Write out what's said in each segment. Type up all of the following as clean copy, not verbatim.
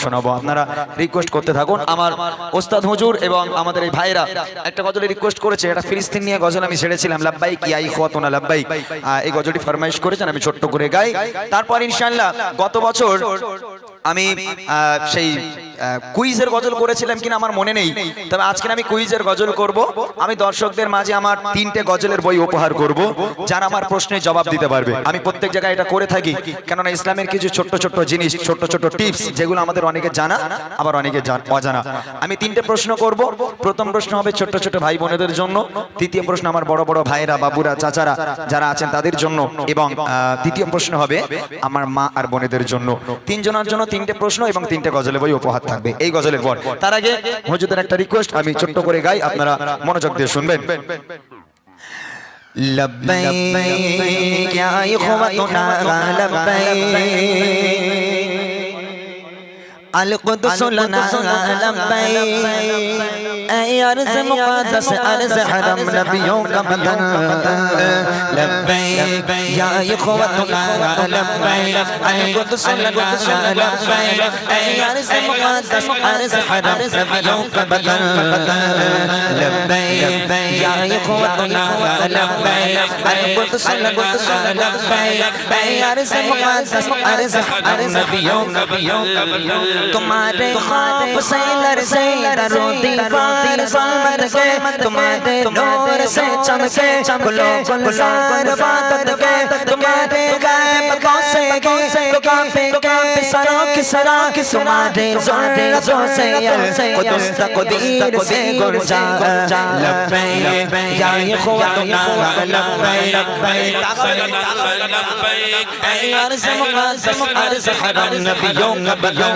শোনাবো, আপনারা রিকোয়েস্ট করতে থাকুন। আমার ওস্তাদ হুজুর এবং আমাদের এই ভাইরা একটা গজলে রিকোয়েস্ট করেছে, এটা ফিলিস্তিন নিয়ে গজল আমি ছেড়েছিলাম, লাব্বাইক ইয়া ইখওয়াতুনা লাব্বাইক, এই গজলটি ফরমাইশ করেছেন, আমি ছোট্ট করে গাই। তারপর ইনশাআল্লাহ গত বছর আমি সেই কুইজের গজল করেছিলাম কিনা আমার মনে নেই, তবে আজকে আমি কুইজের গজল করব। আমি দর্শকদের মাঝে আমার 3টে গজলের বই উপহার করব, যারা আমার প্রশ্নের জবাব দিতে পারবে। আমি প্রত্যেক জায়গায় এটা করে থাকি, কেননা ইসলামের কিছু ছোট্ট ছোট্ট জিনিস, ছোট্ট ছোট্ট টিপস, যেগুলো আমাদের অনেকে জানা আবার অনেকে অজানা। আমি 3টে প্রশ্ন করব। প্রথম প্রশ্ন হবে ছোট্ট ছোট্ট ভাই বোনেদের জন্য, দ্বিতীয় প্রশ্ন আমার বড় বড় ভাইরা, বাবুরা, চাচারা যারা আছেন তাদের জন্য, এবং তৃতীয় প্রশ্ন হবে আমার মা আর বোনেদের জন্য। 3 জনের জন্য 3টে প্রশ্ন এবং 3টে গজলের বই উপহার থাকবে এই গজলের পর। তার আগে হুজুরদের একটা রিকোয়েস্ট, আমি ছোট্ট করে গাই, আপনারা মনোযোগ দিয়ে শুনবেন। লব্বাইক ইয়া ইখওয়াতুনা লব্বাইক আল কুদস লানা লব্বাইক ऐ अर्ज़ मुक़द्दस अर्ज़ हरम नबियों का बदन लब्बैक या इख़वतुना लब्बैक अल कुदस लना लब्बैक ऐ अर्ज़ मुक़द्दस अर्ज़ हरम नबियों का बदन लब्बैक या इख़वतुना लब्बैक अल कुदस लना लब्बैक ऐ अर्ज़ मुक़द्दस अर्ज़ हरम नबियों का बदन तुम्हारे ख्वाब से लरज़े दरो दीवार ज़ुल्मत के, तुम्हारे नूर से चमके गुलो गुलजार इबादत के, तुम्हारे गैब से कांपे सरों की सरा, तुम्हारे ज़ुल्फ़ों से कुदस तक़दीर से गुंजा लब्बैक या इख़वतुना लब्बैक ऐ अर्ज़ मुक़द्दस अर्ज़ हरम नबियों का बदन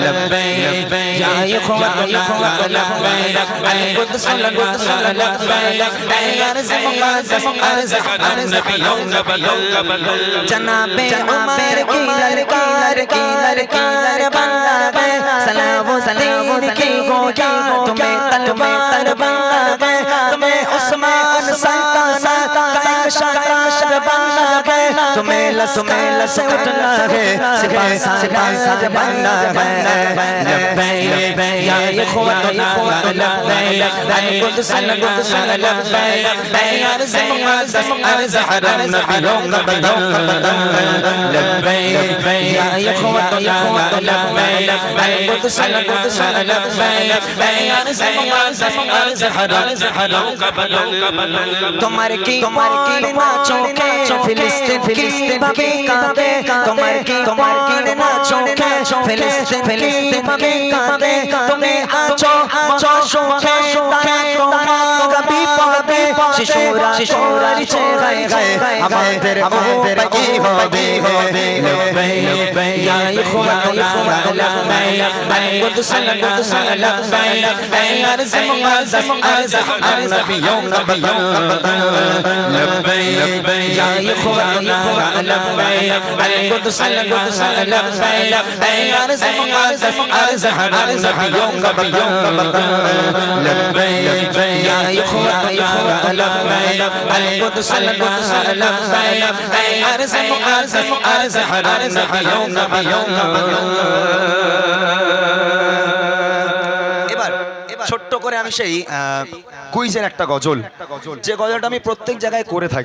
लब्बैक या इख़वतुना लब्बैक अल कुदस लना लब्बैक ऐ अर्ज़ मुक़द्दस अर्ज़ हरम नबियों का बदन जनाबे उमर की ललकार बना गए, सलाम दीन की गोया तुम्हें तलवार बना गए, तुम्हें उस्मान सल्तनत का एक शायर बना गए, तुम्हें लस उठना है सिपाही साज बनना है लब्बैक या इख़वतुना लब्बैक अल कुदस लना लब्बैक ऐ अर्ज़ मुक़द्दस अर्ज़ हरम नबियों का बदन लब्बैक या इख़वतुना लब्बैक अल कुदस लना लब्बैक ऐ अर्ज़ मुक़द्दस अर्ज़ हरम का बदन तुम्हारे की नाचों के फिलिस्तीन की बबी कांपे, तुम्हारे की नाचों के फिलिस्तीन की बबी कांपे, तुम्हें आँचों के तारा तुम्हारा कभी पौधे शिशोरा नीचे गए हमारे बगी होबे लब्बैक या इख़वतुना लब्बैक अल कुदस लना लब्बैक ऐ अर्ज़ मुक़द्दस अर्ज़ हरम नबियों का बदन लब्बैक या इख़वतुना लब्बैक अल कुदस लना लब्बैक ऐ अर्ज़ मुक़द्दस अर्ज़ हरम नबियों का बदन लब्बैक या इख़वतुना लब्बैक अल कुदस लना लब्बैक ऐ अर्ज़ मुक़द्दस अर्ज़ हरम नबियों का बदन। এবার ছোট্ট করে আমি সেই কুইজের একটা গজল, যে গজলটা আমি প্রত্যেক জায়গায় করে থাকি।